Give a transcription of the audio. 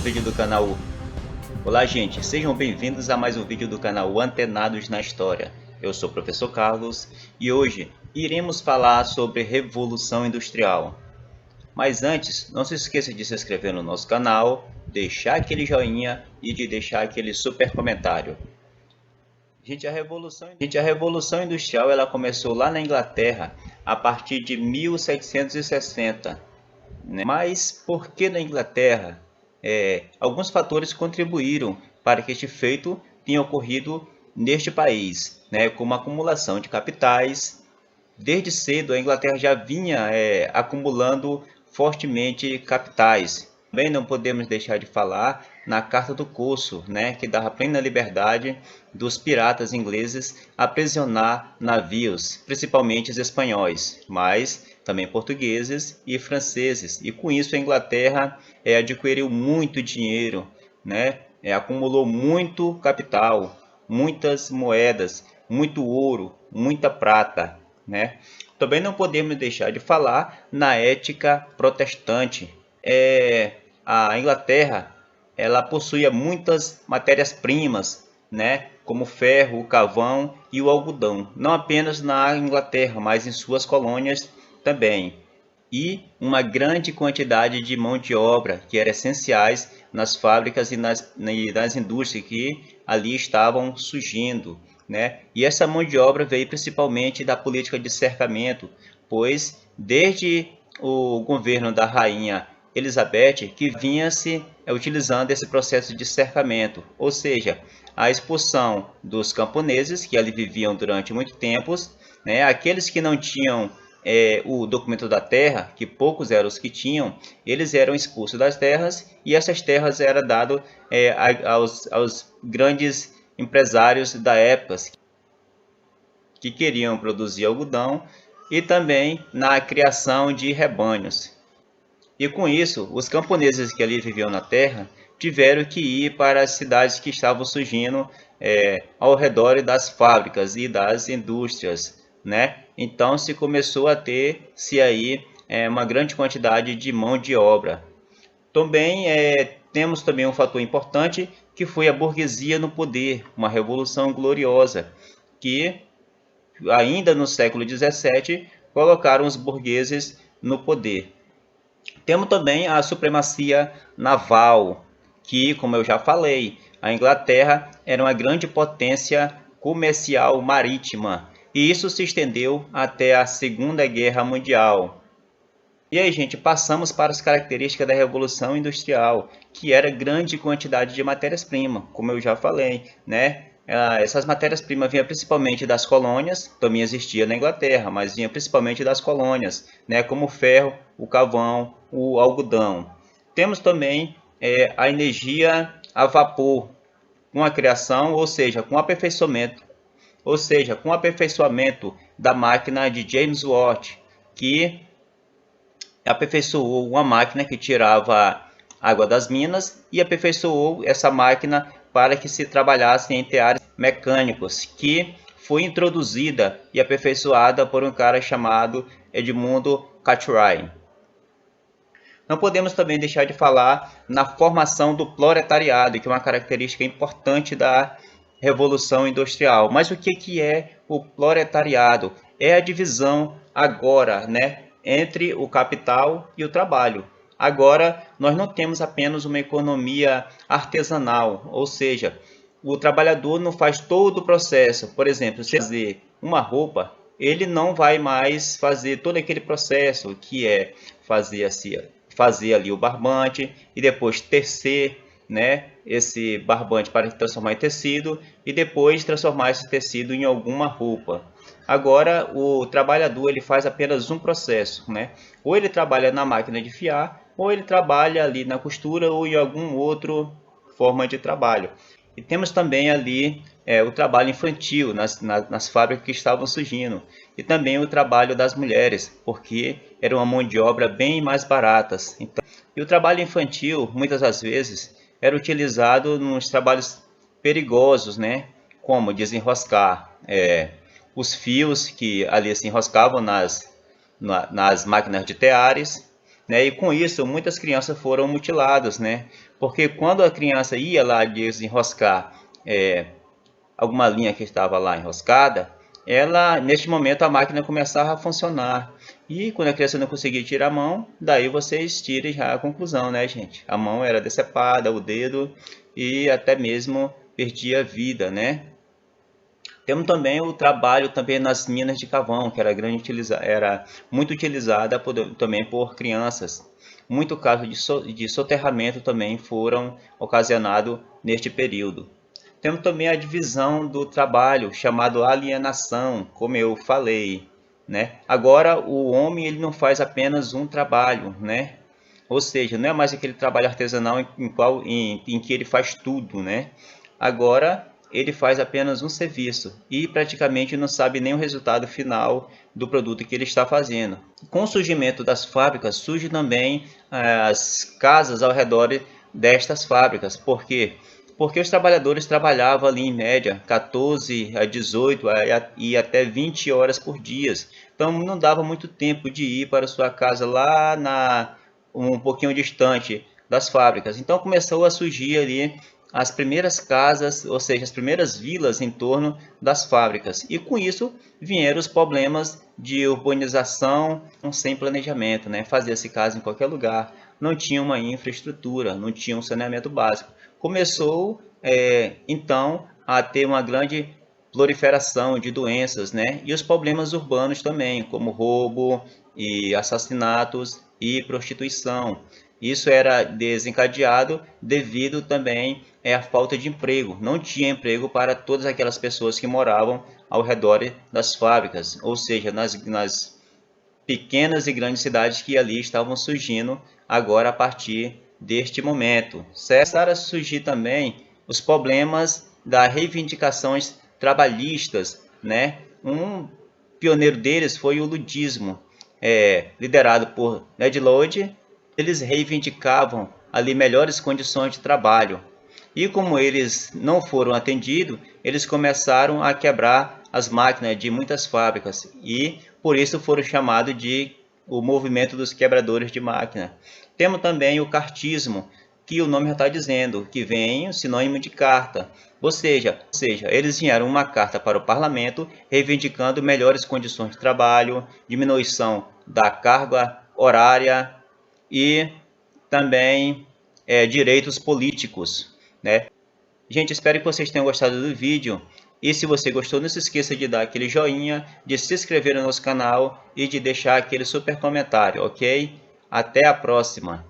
vídeo do canal. Olá gente, sejam bem-vindos a mais um vídeo do canal Antenados na História. Eu sou o professor Carlos e hoje iremos falar sobre Revolução Industrial. Mas antes, não se esqueça de se inscrever no nosso canal, deixar aquele joinha e de deixar aquele super comentário. Gente, a Revolução Industrial ela começou lá na Inglaterra a partir de 1760. Mas por que na Inglaterra? Alguns fatores contribuíram para que este feito tenha ocorrido neste país, como a acumulação de capitais. Desde cedo a Inglaterra já vinha acumulando fortemente capitais. Também não podemos deixar de falar na Carta do Corso, que dava plena liberdade dos piratas ingleses a aprisionar navios, principalmente os espanhóis, mas também portugueses e franceses. E com isso a Inglaterra adquiriu muito dinheiro, acumulou muito capital, muitas moedas, muito ouro, muita prata. Também não podemos deixar de falar na ética protestante. A Inglaterra ela possuía muitas matérias-primas, como o ferro, o carvão e o algodão, não apenas na Inglaterra, mas em suas colônias também. E uma grande quantidade de mão de obra que eram essenciais nas fábricas e nas indústrias que ali estavam surgindo. E essa mão de obra veio principalmente da política de cercamento, pois desde o governo da rainha Elizabeth que vinha-se utilizando esse processo de cercamento, ou seja, a expulsão dos camponeses que ali viviam durante muito tempo, aqueles que não tinham o documento da terra, que poucos eram os que tinham, eles eram expulsos das terras e essas terras eram dadas aos grandes empresários da época que queriam produzir algodão e também na criação de rebanhos. E com isso, os camponeses que ali viviam na terra tiveram que ir para as cidades que estavam surgindo ao redor das fábricas e das indústrias, Então se começou a ter uma grande quantidade de mão de obra. Também temos também um fator importante que foi a burguesia no poder, uma revolução gloriosa que ainda no século XVII colocaram os burgueses no poder. Temos também a supremacia naval, que, como eu já falei, a Inglaterra era uma grande potência comercial marítima, e isso se estendeu até a Segunda Guerra Mundial. E aí, gente, passamos para as características da Revolução Industrial, que era grande quantidade de matérias-primas, como eu já falei, Essas matérias-primas vinham principalmente das colônias, também existia na Inglaterra, mas vinha principalmente das colônias, como o ferro, o carvão, o algodão. Temos também a energia a vapor, com a criação, ou seja, com o aperfeiçoamento da máquina de James Watt, que aperfeiçoou uma máquina que tirava água das minas e aperfeiçoou essa máquina para que se trabalhasse em teares mecânicos, que foi introduzida e aperfeiçoada por um cara chamado Edmund Cartwright. Não podemos também deixar de falar na formação do proletariado, que é uma característica importante da Revolução Industrial. Mas o que é o proletariado? É a divisão agora, entre o capital e o trabalho. Agora, nós não temos apenas uma economia artesanal, ou seja, o trabalhador não faz todo o processo. Por exemplo, se fazer uma roupa, ele não vai mais fazer todo aquele processo que é fazer ali o barbante e depois tecer, esse barbante para transformar em tecido e depois transformar esse tecido em alguma roupa. Agora, o trabalhador ele faz apenas um processo, Ou ele trabalha na máquina de fiar, ou ele trabalha ali na costura ou em alguma outra forma de trabalho. E temos também ali o trabalho infantil nas fábricas que estavam surgindo. E também o trabalho das mulheres, porque era uma mão de obra bem mais barata. Então, e o trabalho infantil, muitas das vezes, era utilizado nos trabalhos perigosos, como desenroscar os fios que ali se enroscavam nas máquinas de teares, né? E com isso, muitas crianças foram mutiladas, né? Porque quando a criança ia lá desenroscar alguma linha que estava lá enroscada, neste momento a máquina começava a funcionar. E quando a criança não conseguia tirar a mão, daí vocês tirem já a conclusão, né, gente? A mão era decepada, o dedo, e até mesmo perdia a vida, né? Temos também o trabalho também nas minas de carvão, que era muito utilizada também por crianças. Muito caso de soterramento também foram ocasionados neste período. Temos também a divisão do trabalho, chamado alienação, como eu falei, né? Agora o homem ele não faz apenas um trabalho, né? Ou seja, não é mais aquele trabalho artesanal em que ele faz tudo, né? Agora ele faz apenas um serviço e praticamente não sabe nem o resultado final do produto que ele está fazendo. Com o surgimento das fábricas, surgem também as casas ao redor destas fábricas. Por quê? Porque os trabalhadores trabalhavam ali em média 14 a 18 e até 20 horas por dia. Então não dava muito tempo de ir para sua casa lá um pouquinho distante das fábricas. Então começou a surgir ali as primeiras casas, ou seja, as primeiras vilas em torno das fábricas. E com isso vieram os problemas de urbanização sem planejamento, né? Fazia-se casa em qualquer lugar, não tinha uma infraestrutura, não tinha um saneamento básico. Começou então a ter uma grande proliferação de doenças, né? E os problemas urbanos também, como roubo e assassinatos e prostituição. Isso era desencadeado devido também à falta de emprego. Não tinha emprego para todas aquelas pessoas que moravam ao redor das fábricas, ou seja, nas pequenas e grandes cidades que ali estavam surgindo agora a partir deste momento. Começaram a surgir também os problemas das reivindicações trabalhistas, né? Um pioneiro deles foi o ludismo, liderado por Ned Ludd. Eles reivindicavam ali melhores condições de trabalho. E como eles não foram atendidos, eles começaram a quebrar as máquinas de muitas fábricas e por isso foram chamados de o movimento dos quebradores de máquina. Temos também o cartismo, que o nome já está dizendo, que vem o sinônimo de carta. Ou seja, eles enviaram uma carta para o parlamento reivindicando melhores condições de trabalho, diminuição da carga horária e também direitos políticos, né? Gente, espero que vocês tenham gostado do vídeo. E se você gostou, não se esqueça de dar aquele joinha, de se inscrever no nosso canal e de deixar aquele super comentário, ok? Até a próxima!